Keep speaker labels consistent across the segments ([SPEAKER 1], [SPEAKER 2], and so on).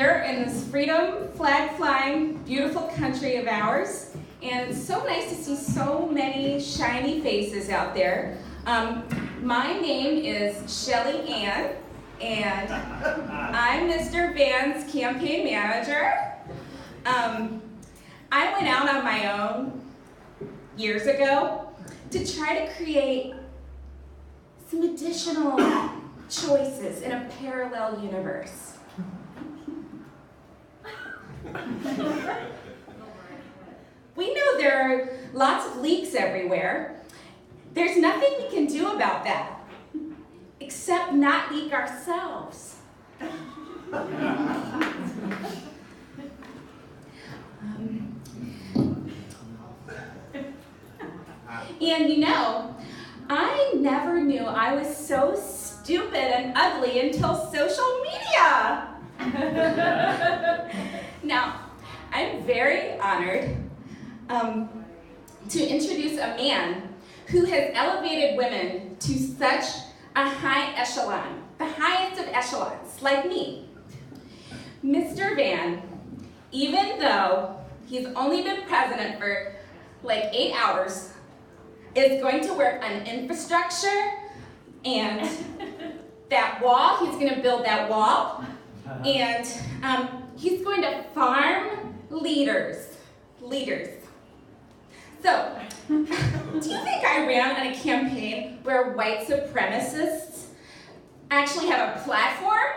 [SPEAKER 1] here in this freedom flag flying, beautiful country of ours. And it's so nice to see so many shiny faces out there. My name is Shelly Ann, and I'm Mr. Van's campaign manager. I went out on my own years ago to try to create some additional choices in a parallel universe. We know there are lots of leaks everywhere. There's nothing we can do about that, except not leak ourselves. And you know, I never knew I was so stupid and ugly until social media. Now, I'm very honored to introduce a man who has elevated women to such a high echelon, the highest of echelons, like me. Mr. Van, even though he's only been president for like 8 hours, is going to work on infrastructure and that wall. He's going to build that wall, and he's going to farm leaders. So, do you think I ran on a campaign where white supremacists actually have a platform?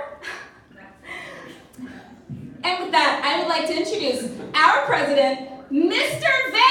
[SPEAKER 1] And with that, I would like to introduce our president, Mr. Van!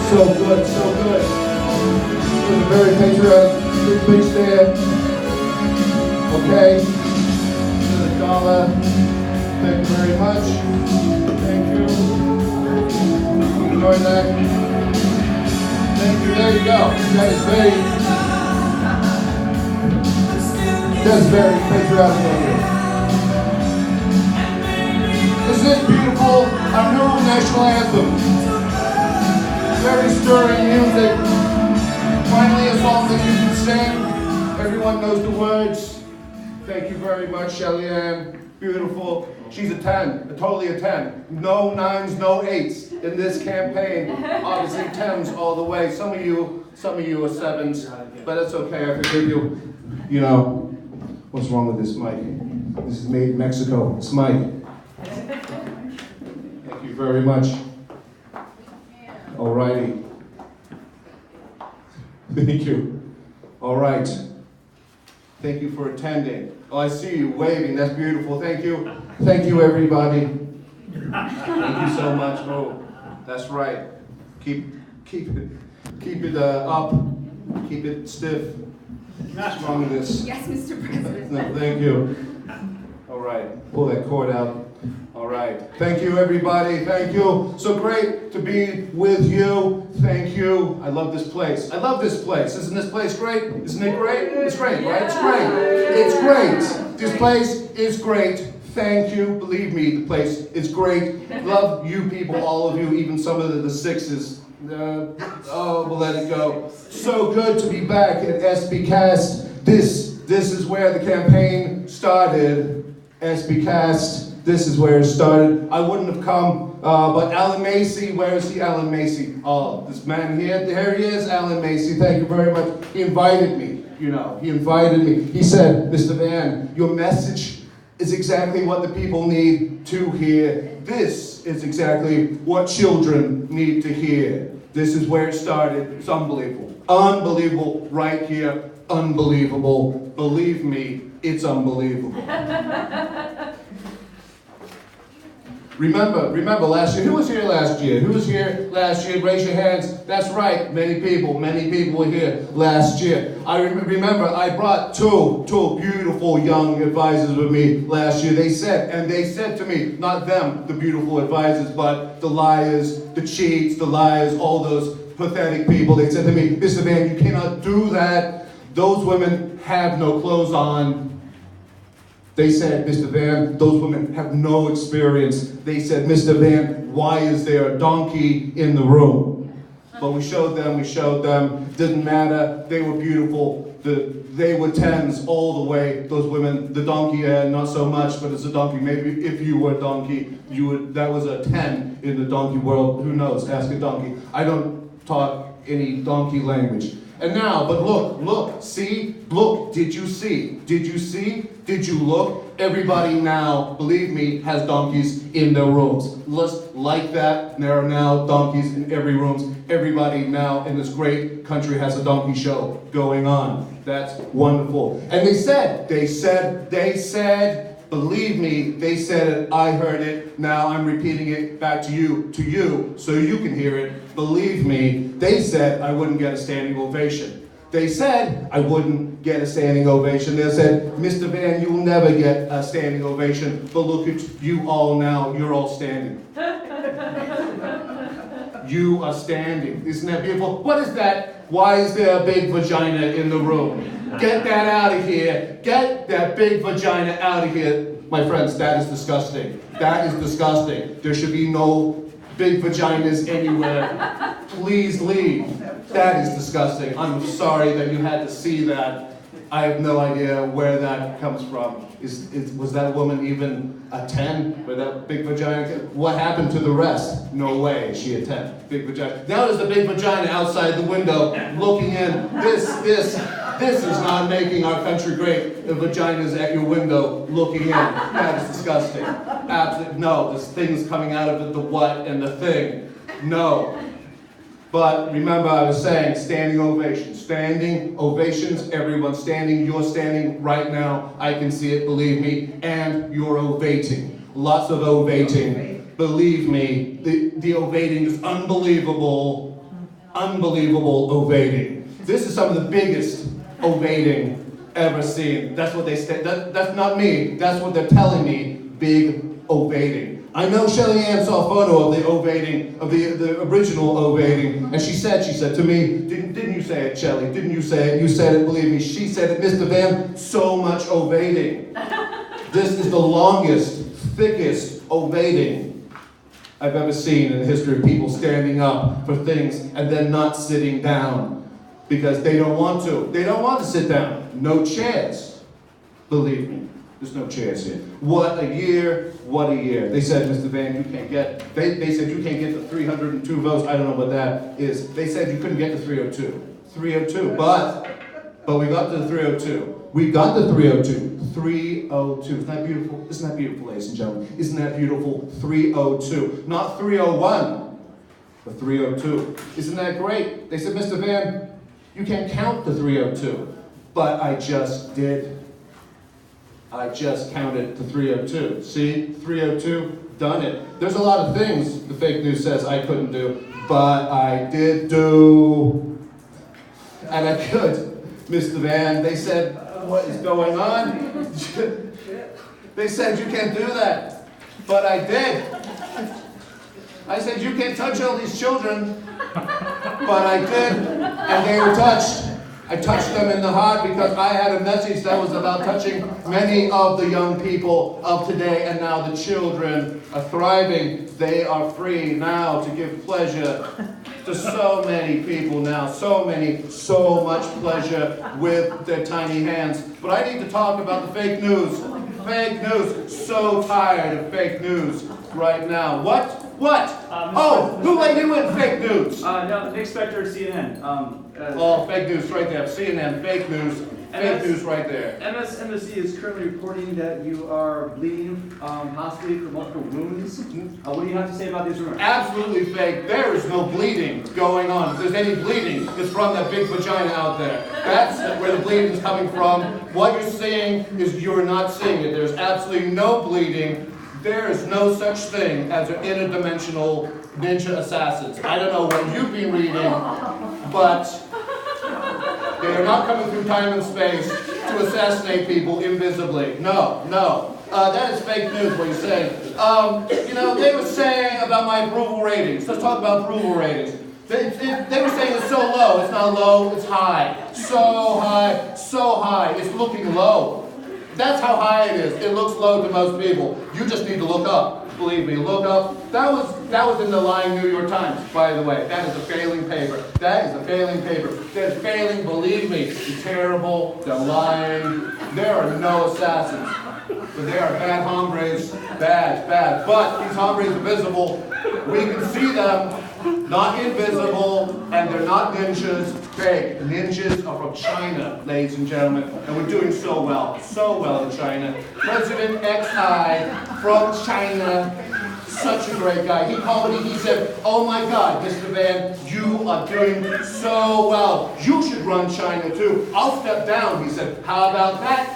[SPEAKER 2] So good, so good. It was a very patriotic big stand. Okay. To the dollar. Thank you very much. Thank you. Enjoy that. Thank you. There you go. That's very patriotic of you. This is beautiful. Our new national anthem. Very stirring music. Finally, a song that you can sing. Everyone knows the words. Thank you very much, Shelly Ann. Beautiful. She's a 10, totally a 10. No 9s, no 8s in this campaign. Obviously 10s all the way. Some of you are 7s, but it's okay. I forgive you. You know, what's wrong with this mic? This is made in Mexico. It's Mike. Thank you very much. All righty. Thank you. All right. Thank you for attending. Oh, I see you waving. That's beautiful. Thank you. Thank you, everybody. Thank you so much. Oh, that's right. Keep it up. Keep it stiff. What's wrong with this?
[SPEAKER 1] Yes, Mr. President.
[SPEAKER 2] No, thank you. All right. Pull that cord out. All right. Thank you, everybody. Thank you. So great to be with you. Thank you. I love this place. I love this place. Isn't this place great? Isn't it great? It's great, right? It's great. It's great. This place is great. Thank you. Believe me, the place is great. Love you people, all of you, even some of the sixes. We'll let it go. So good to be back at SBCAST. This is where the campaign started. SBCAST. This is where it started. I wouldn't have come, but Alan Macy, where is he, Alan Macy? Oh, this man here he is, Alan Macy. Thank you very much. He invited me. you know, he invited me. He said, Mr. Van, your message is exactly what the people need to hear. This is exactly what children need to hear. This is where it started. It's unbelievable. Unbelievable right here. Unbelievable. Believe me, it's unbelievable. Remember last year. Who was here last year? Who was here last year? Raise your hands. That's right. Many people were here last year. I remember I brought two beautiful young advisors with me last year. They said to me, not them, the beautiful advisors, but the liars, the cheats, the liars, all those pathetic people. They said to me, Mr. Van, you cannot do that. Those women have no clothes on. They said, Mr. Van, those women have no experience. They said, Mr. Van, why is there a donkey in the room? But we showed them. Didn't matter. They were beautiful. They were 10s all the way. Those women, the donkey, not so much, but it's a donkey. Maybe if you were a donkey, that was a 10 in the donkey world. Who knows? Ask a donkey. I don't talk any donkey language. And now, but look, see, look, did you see? Did you see? Did you look? Everybody now, believe me, has donkeys in their rooms. Just like that, there are now donkeys in every room. Everybody now in this great country has a donkey show going on. That's wonderful. And they said, believe me, they said it, I heard it, now I'm repeating it back to you, so you can hear it. Believe me, they said I wouldn't get a standing ovation. They said I wouldn't get a standing ovation. They said, Mr. Van, you will never get a standing ovation, but look at you all now, you're all standing. You are standing. Isn't that beautiful? What is that? Why is there a big vagina in the room? Get that out of here. Get that big vagina out of here. My friends, that is disgusting. That is disgusting. There should be no big vaginas anywhere. Please leave. That is disgusting. I'm sorry that you had to see that. I have no idea where that comes from. Was that woman even a 10 with that big vagina? What happened to the rest? No way, is she a 10. Big vagina. Now there's a big vagina outside the window looking in. This is not making our country great. The vagina's at your window looking in. That is disgusting. Absolutely, no, there's things coming out of it, the what and the thing. No. But remember, I was saying standing ovations. Standing ovations, everyone standing. You're standing right now. I can see it, believe me. And you're ovating. Lots of ovating. Believe me, the ovating is unbelievable. Unbelievable ovating. This is some of the biggest ovating ever seen. That's what they said. That's not me. That's what they're telling me. Big ovating. I know Shelly Ann saw a photo of the ovating, of the original ovating, and she said to me, didn't you say it, Shelly? Didn't you say it? You said it, believe me. She said it, Mr. Van, so much ovating. This is the longest, thickest ovating I've ever seen in the history of people standing up for things and then not sitting down because they don't want to. They don't want to sit down. No chairs, believe me. There's no chairs here. What a year, what a year. They said, Mr. Van, you can't get, they said you can't get the 302 votes. I don't know what that is. They said you couldn't get the 302. 302, but we got to the 302. We got the 302. 302. Isn't that beautiful? Isn't that beautiful, ladies and gentlemen? Isn't that beautiful? 302. Not 301, but 302. Isn't that great? They said, Mr. Van, you can't count the 302. But I just did. I just counted to 302. See? 302, done it. There's a lot of things the fake news says I couldn't do, but I did do. And I could. Mr. Van, they said, what is going on? They said you can't do that. But I did. I said you can't touch all these children. But I did. And they were touched. I touched them in the heart because I had a message that was about touching many of the young people of today, and now the children are thriving. They are free now to give pleasure to so many people now, so much pleasure with their tiny hands. But I need to talk about the fake news. Fake news. So tired of fake news right now. What? Who let you in fake news?
[SPEAKER 3] No, the Nick Spector of CNN.
[SPEAKER 2] Fake news right there. CNN, fake news. Fake news right there.
[SPEAKER 3] MSNBC is currently reporting that you are bleeding, possibly from multiple wounds. What do you have to say about these rumors?
[SPEAKER 2] Absolutely fake. There is no bleeding going on. If there's any bleeding, it's from that big vagina out there. That's where the bleeding is coming from. What you're seeing is you're not seeing it. There's absolutely no bleeding. There is no such thing as an interdimensional ninja assassins. I don't know what you've been reading, but they are not coming through time and space to assassinate people invisibly. No, no. That is fake news, what you're saying. You know, they were saying about my approval ratings. Let's talk about approval ratings. They were saying it's so low. It's not low, it's high. So high, so high. It's looking low. That's how high it is. It looks low to most people. You just need to look up. Believe me, look up. That was in the lying New York Times, by the way. That is a failing paper. That is a failing paper. They're failing, believe me. They're terrible. They're lying. There are no assassins. But they are bad hombres. Bad, bad. But these hombres are visible. We can see them. Not invisible, and they're not ninjas. Fake. Ninjas are from China, ladies and gentlemen, and we're doing so well in China. President XI from China, such a great guy. He called me, he said, "Oh my God, Mr. Van, you are doing so well. You should run China too." "I'll step down," he said. "How about that?"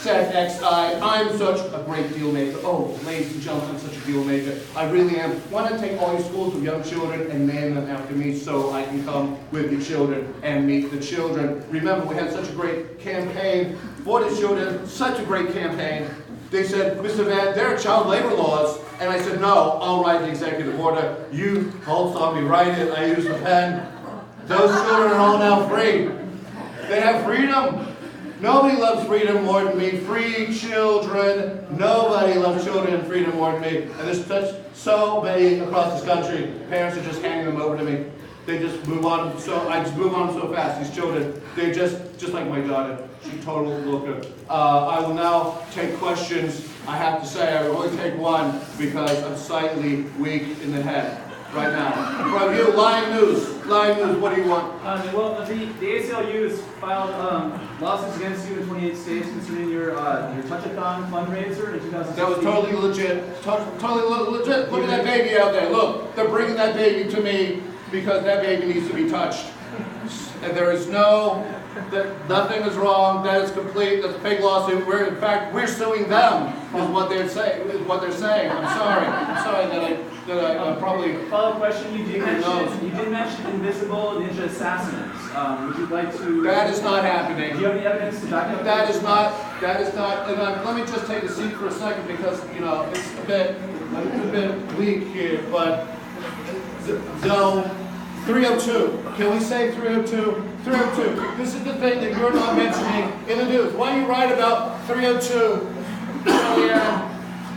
[SPEAKER 2] Said XI, "I'm such a great deal maker." Oh, ladies and gentlemen, I'm such a deal maker. I really am. Why not take all your schools with young children and name them after me so I can come with the children and meet the children? Remember, we had such a great campaign for the children, such a great campaign. They said, "Mr. Van, there are child labor laws." And I said, "No, I'll write the executive order. You hold on me, write it." I use the pen. Those children are all now free. They have freedom. Nobody loves freedom more than me. Free children. Nobody loves children and freedom more than me. And there's so many across this country. Parents are just handing them over to me. They just move on. I just move on so fast. These children, they just like my daughter. She's a total looker. I will now take questions. I have to say, I will only take one because I'm slightly weak in the head right now. From you, lying news, what do you want?
[SPEAKER 3] Well, the ACLU has filed lawsuits against you in 28 states concerning your Touch-a-thon fundraiser in 2016.
[SPEAKER 2] That was totally legit. Totally legit. Look at that baby out there. Look, they're bringing that baby to me because that baby needs to be touched. And there is nothing is wrong. That is complete. That's a fake lawsuit. In fact, we're suing them. Is what they're saying. I'm sorry that I probably.
[SPEAKER 3] Follow-up question: You did mention invisible ninja assassins. Would you like to?
[SPEAKER 2] That is not happening.
[SPEAKER 3] Do you have any evidence to back up?
[SPEAKER 2] That is not. And let me just take a seat for a second because it's a bit weak here, but zone 302. Can we say 302? 302. This is the thing that you're not mentioning in the news. Why do you write about 302?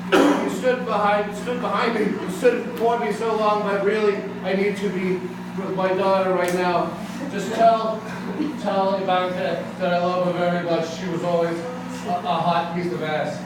[SPEAKER 2] You stood behind me. You stood before me so long, but really, I need to be with my daughter right now. Just tell Ivanka that I love her very much. She was always a hot piece of ass.